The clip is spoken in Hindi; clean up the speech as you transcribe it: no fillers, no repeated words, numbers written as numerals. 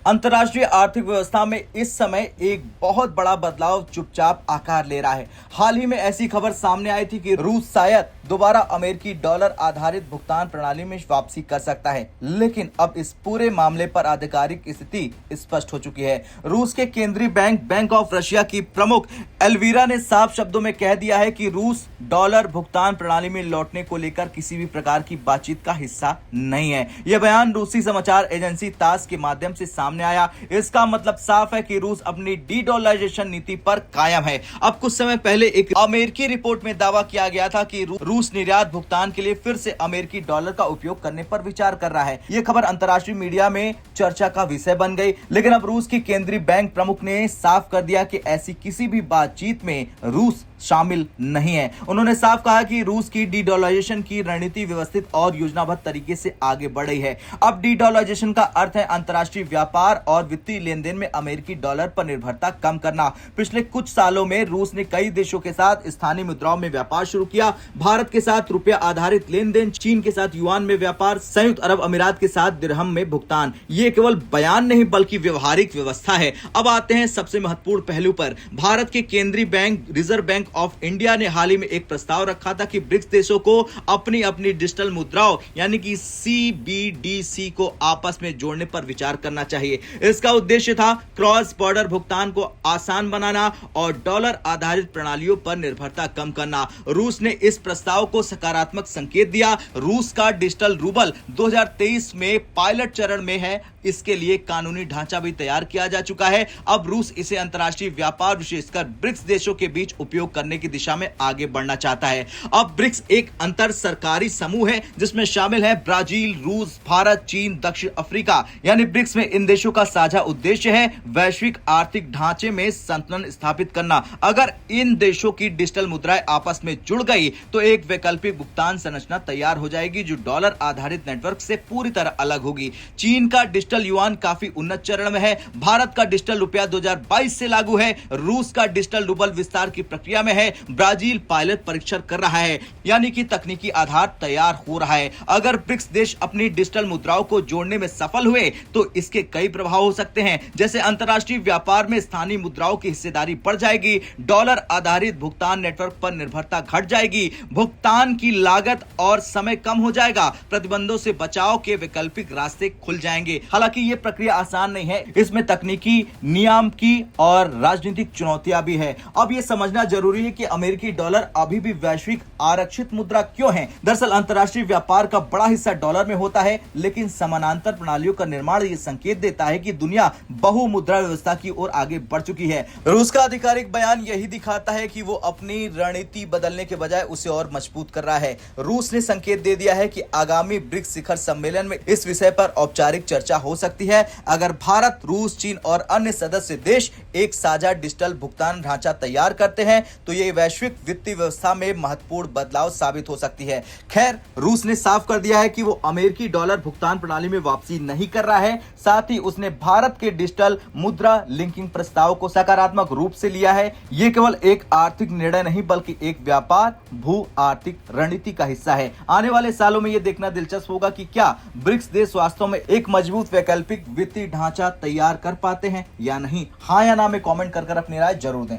अंतर्राष्ट्रीय आर्थिक व्यवस्था में इस समय एक बहुत बड़ा बदलाव चुपचाप आकार ले रहा है। हाल ही में ऐसी खबर सामने आई थी कि रूस शायद दोबारा अमेरिकी डॉलर आधारित भुगतान प्रणाली में वापसी कर सकता है, लेकिन अब इस पूरे मामले पर आधिकारिक स्थिति स्पष्ट हो चुकी है। रूस के केंद्रीय बैंक ऑफ रशिया की प्रमुख एल्वीरा ने साफ शब्दों में कह दिया है कि रूस डॉलर भुगतान प्रणाली में लौटने को लेकर किसी भी प्रकार की बातचीत का हिस्सा नहीं है। यह बयान रूसी समाचार एजेंसी तास के माध्यम से सामने आया। इसका मतलब साफ है कि रूस अपनी डी डॉलराइजेशन नीति पर कायम है। अब कुछ समय पहले एक अमेरिकी रिपोर्ट में दावा किया गया था कि रूस निर्यात भुगतान के लिए फिर से अमेरिकी डॉलर का उपयोग करने पर विचार कर रहा है। यह खबर अंतर्राष्ट्रीय मीडिया में चर्चा का विषय बन गई, लेकिन अब रूस की केंद्रीय बैंक प्रमुख ने साफ कर दिया कि ऐसी किसी भी बातचीत में रूस शामिल नहीं है। उन्होंने साफ कहा कि रूस की डी डॉलराइजेशन की रणनीति व्यवस्थित और योजनाबद्ध तरीके से आगे बढ़ रही है। अब डी डॉलराइजेशन का अर्थ है अंतर्राष्ट्रीय व्यापार और वित्तीय लेनदेन में अमेरिकी डॉलर पर निर्भरता कम करना। पिछले कुछ सालों में रूस ने कई देशों के साथ स्थानीय मुद्राओं में व्यापार शुरू किया। भारत के साथ रुपया आधारित लेनदेन, चीन के साथ युआन में व्यापार, संयुक्त अरब अमीरात के साथ दिरहम में भुगतान। ये केवल बयान नहीं बल्कि व्यवहारिक व्यवस्था है। अब आते हैं सबसे महत्वपूर्ण पहलू पर। भारत के केंद्रीय bank reserve bank of India ने हाल ही में एक प्रस्ताव रखा था कि ब्रिक्स देशों को अपनी अपनी डिजिटल मुद्राओं यानी कि सीबीडीसी को आपस में जोड़ने पर विचार करना चाहिए। इसका उद्देश्य था क्रॉस बॉर्डर भुगतान को आसान बनाना और डॉलर आधारित प्रणालियों पर निर्भरता कम करना। रूस ने इस प्रस्ताव को सकारात्मक संकेत दिया। रूस का डिजिटल रूबल 2023 में पायलट चरण में है। इसके लिए कानूनी ढांचा भी तैयार किया जा चुका है। अब रूस इसे अंतर्राष्ट्रीय व्यापार विशेषकर ब्रिक्स देशों के बीच उपयोग करने की दिशा में आगे बढ़ना चाहता है। अब ब्रिक्स एक अंतर सरकारी समूह है जिसमें शामिल है ब्राजील, रूस, भारत, चीन, दक्षिण अफ्रीका। यानी ब्रिक्स में इन देशों का साझा उद्देश्य है वैश्विक आर्थिक ढांचे में संतुलन स्थापित करना। अगर इन देशों की डिजिटल मुद्राएं आपस में जुड़ गई तो एक वैकल्पिक भुगतान संरचना तैयार हो जाएगी जो डॉलर आधारित नेटवर्क से पूरी तरह अलग होगी। चीन का डिजिटल युआन काफी उन्नत चरण में है। भारत का डिजिटल रुपया 2022 से लागू है। रूस का डिजिटल रूबल विस्तार की प्रक्रिया में है। ब्राजील पायलट परीक्षण कर रहा है, यानी कि तकनीकी आधार तैयार हो रहा है। अगर ब्रिक्स देश अपनी डिजिटल मुद्राओं को जोड़ने में सफल हुए तो इसके कई प्रभाव हो सकते हैं, जैसे अंतर्राष्ट्रीय व्यापार में स्थानीय मुद्राओं की हिस्सेदारी बढ़ जाएगी, डॉलर आधारित भुगतान नेटवर्क पर निर्भरता घट जाएगी, भुगतान की लागत और समय कम हो जाएगा, प्रतिबंधों से बचाव के वैकल्पिक रास्ते खुल जाएंगे। हालांकि यह प्रक्रिया आसान नहीं है, इसमें तकनीकी, नियम की और राजनीतिक चुनौतियां भी है। अब यह समझना जरूरी है कि अमेरिकी डॉलर अभी भी वैश्विक आरक्षित मुद्रा क्यों है। दरअसल अंतर्राष्ट्रीय व्यापार का बड़ा हिस्सा डॉलर में होता है, लेकिन समानांतर प्रणालियों का निर्माण यह संकेत देता है कि दुनिया बहुमुद्रा व्यवस्था की ओर आगे बढ़ चुकी है। रूस का आधिकारिक बयान यही दिखाता है कि वो अपनी रणनीति बदलने के बजाय उसे और मजबूत कर रहा है। रूस ने संकेत दे दिया है कि आगामी ब्रिक्स शिखर सम्मेलन में इस विषय पर औपचारिक चर्चा हो सकती है। अगर भारत, रूस, चीन और अन्य सदस्य देश एक साझा डिजिटल भुगतान ढांचा तैयार करते हैं तो ये वैश्विक वित्तीय व्यवस्था में महत्वपूर्ण बदलाव साबित हो सकती है। खैर, रूस ने साफ कर दिया है कि वो अमेरिकी डॉलर भुगतान प्रणाली में वापसी नहीं कर रहा है। साथ ही उसने भारत के डिजिटल मुद्रा लिंकिंग प्रस्ताव को सकारात्मक रूप से लिया है। ये केवल एक आर्थिक निर्णय नहीं बल्कि एक व्यापार भू आर्थिक रणनीति का हिस्सा है। आने वाले सालों में यह देखना दिलचस्प होगा कि क्या ब्रिक्स देश वास्तव में एक मजबूत वैकल्पिक वित्तीय ढांचा तैयार कर पाते हैं या नहीं। हाँ या ना में कमेंट कर अपनी राय जरूर दें।